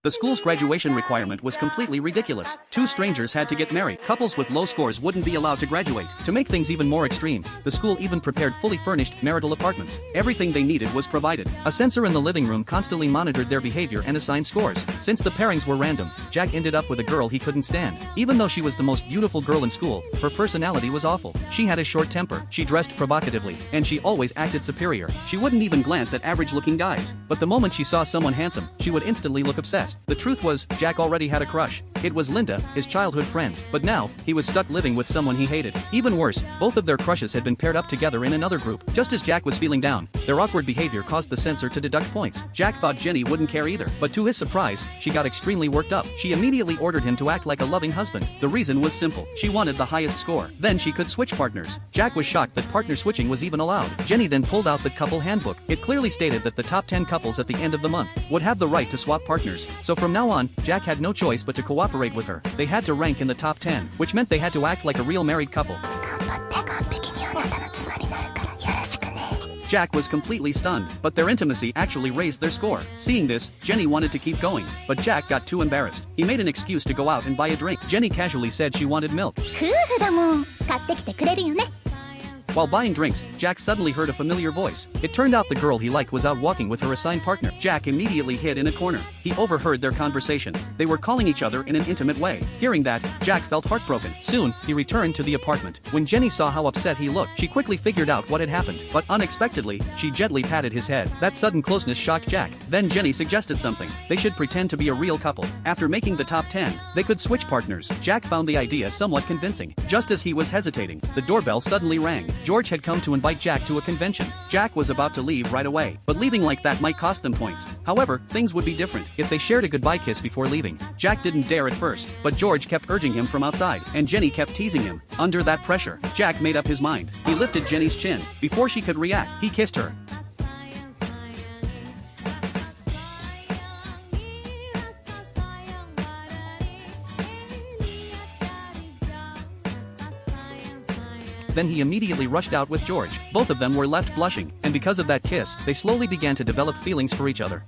The school's graduation requirement was completely ridiculous. Two strangers had to get married. Couples with low scores wouldn't be allowed to graduate. To make things even more extreme, the school even prepared fully furnished marital apartments. Everything they needed was provided. A sensor in the living room constantly monitored their behavior and assigned scores. Since the pairings were random, Jack ended up with a girl he couldn't stand. Even though she was the most beautiful girl in school, her personality was awful. She had a short temper, she dressed provocatively, and she always acted superior. She wouldn't even glance at average-looking guys. But the moment she saw someone handsome, she would instantly look obsessed. The truth was, Jack already had a crush. It was Linda, his childhood friend. But now, he was stuck living with someone he hated. Even worse, both of their crushes had been paired up together in another group. Just as Jack was feeling down, their awkward behavior caused the censor to deduct points. Jack thought Jenny wouldn't care either. But to his surprise, she got extremely worked up. She immediately ordered him to act like a loving husband. The reason was simple. She wanted the highest score. Then she could switch partners. Jack was shocked that partner switching was even allowed. Jenny then pulled out the couple handbook. It clearly stated that the top 10 couples at the end of the month would have the right to swap partners. So from now on, Jack had no choice but to cooperate with her. They had to rank in the top 10, which meant they had to act like a real married couple. Jack was completely stunned, but their intimacy actually raised their score. Seeing this, Jenny wanted to keep going, but Jack got too embarrassed. He made an excuse to go out and buy a drink. Jenny casually said she wanted milk. While buying drinks, Jack suddenly heard a familiar voice. It turned out the girl he liked was out walking with her assigned partner. Jack immediately hid in a corner. He overheard their conversation. They were calling each other in an intimate way. Hearing that, Jack felt heartbroken. Soon, he returned to the apartment. When Jenny saw how upset he looked, she quickly figured out what had happened. But unexpectedly, she gently patted his head. That sudden closeness shocked Jack. Then Jenny suggested something. They should pretend to be a real couple. After making the top 10, they could switch partners. Jack found the idea somewhat convincing. Just as he was hesitating, the doorbell suddenly rang. George had come to invite Jack to a convention. Jack was about to leave right away, but leaving like that might cost them points. However, things would be different if they shared a goodbye kiss before leaving. Jack didn't dare at first, but George kept urging him from outside, and Jenny kept teasing him. Under that pressure, Jack made up his mind. He lifted Jenny's chin. Before she could react, he kissed her. Then he immediately rushed out with George. Both of them were left blushing, and because of that kiss, they slowly began to develop feelings for each other.